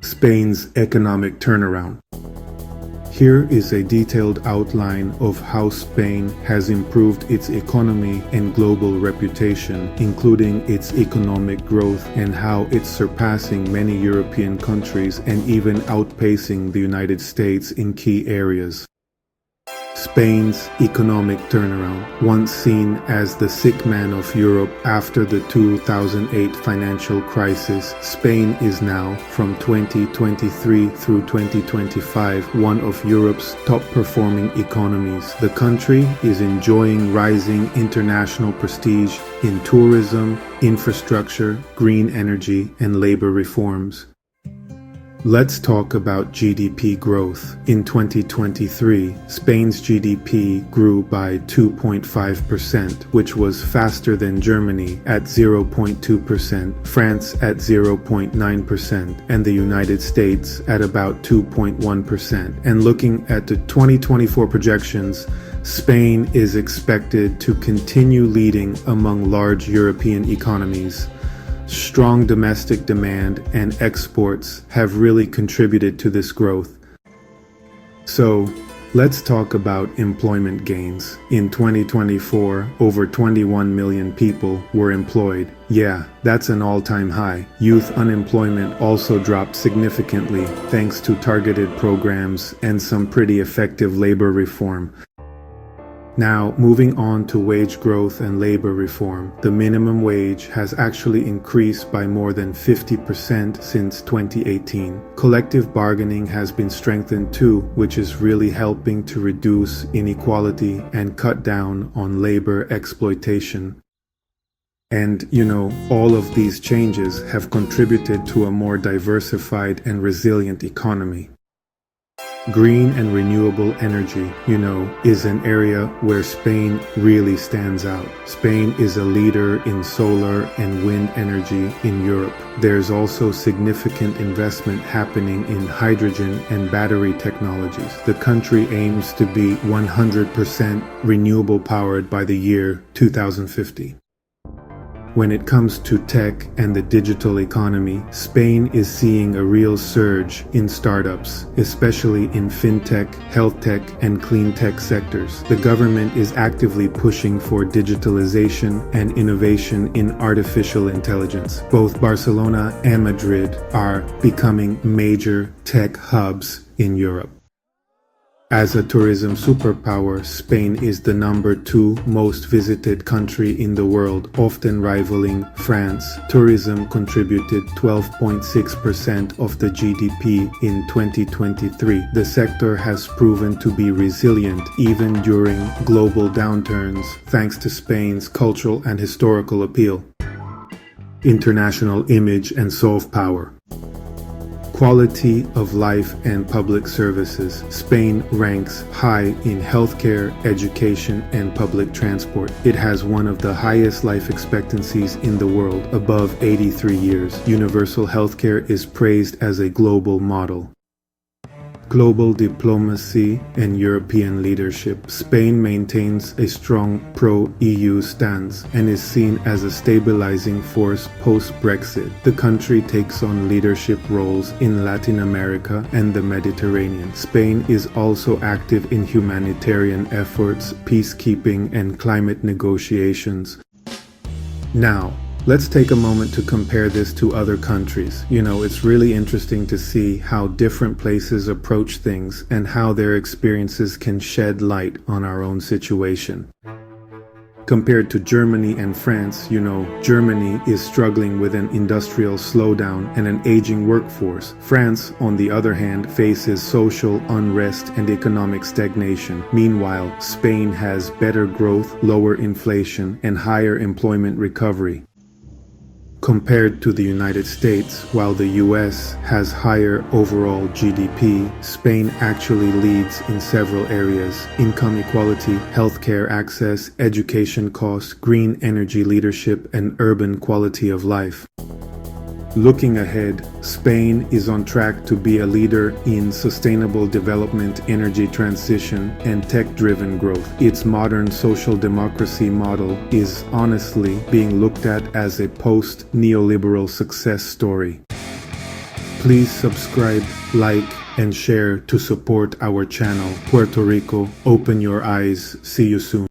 Spain's economic turnaround. Here is a detailed outline of how Spain has improved its economy and global reputation, including its economic growth and how it's surpassing many European countries and even outpacing the United States in key areas. Spain's economic turnaround. Once seen as the sick man of Europe after the 2008 financial crisis, Spain is now, from 2023 through 2025, one of Europe's top-performing economies. The country is enjoying rising international prestige in tourism, infrastructure, green energy, and labor reforms. Let's talk about GDP growth. In 2023, Spain's GDP grew by 2.5%, which was faster than Germany at 0.2%, France at 0.9%, and the United States at about 2.1%. And looking at the 2024 projections, Spain is expected to continue leading among large European economies. Strong domestic demand and exports have really contributed to this growth. So, let's talk about employment gains. In 2024, over 21 million people were employed. Yeah, that's an all-time high. Youth unemployment also dropped significantly thanks to targeted programs and some pretty effective labor reform. Now, moving on to wage growth and labor reform, the minimum wage has actually increased by more than 50% since 2018. Collective bargaining has been strengthened too, which is really helping to reduce inequality and cut down on labor exploitation. And, all of these changes have contributed to a more diversified and resilient economy. Green and renewable energy, is an area where Spain really stands out. Spain is a leader in solar and wind energy in Europe. There's also significant investment happening in hydrogen and battery technologies. The country aims to be 100% renewable powered by the year 2050. When it comes to tech and the digital economy, Spain is seeing a real surge in startups, especially in fintech, health tech, and clean tech sectors. The government is actively pushing for digitalization and innovation in artificial intelligence. Both Barcelona and Madrid are becoming major tech hubs in Europe. As a tourism superpower, Spain is the #2 most visited country in the world, often rivaling France. Tourism contributed 12.6% of the GDP in 2023. The sector has proven to be resilient even during global downturns, thanks to Spain's cultural and historical appeal. International image and soft power. Quality of life and public services. Spain ranks high in healthcare, education, and public transport. It has one of the highest life expectancies in the world, above 83 years. Universal healthcare is praised as a global model. Global diplomacy and European leadership. Spain maintains a strong pro-EU stance and is seen as a stabilizing force post-Brexit. The country takes on leadership roles in Latin America and the Mediterranean. Spain is also active in humanitarian efforts, peacekeeping, and climate negotiations. Now, let's take a moment to compare this to other countries. It's really interesting to see how different places approach things and how their experiences can shed light on our own situation. Compared to Germany and France, Germany is struggling with an industrial slowdown and an aging workforce. France, on the other hand, faces social unrest and economic stagnation. Meanwhile, Spain has better growth, lower inflation, and higher employment recovery. Compared to the United States, while the US has higher overall GDP, Spain actually leads in several areas: income equality, healthcare access, education costs, green energy leadership, and urban quality of life. Looking ahead, Spain is on track to be a leader in sustainable development, energy transition, and tech-driven growth. Its modern social democracy model is honestly being looked at as a post-neoliberal success story. Please subscribe, like, and share to support our channel. Puerto Rico, open your eyes. See you soon.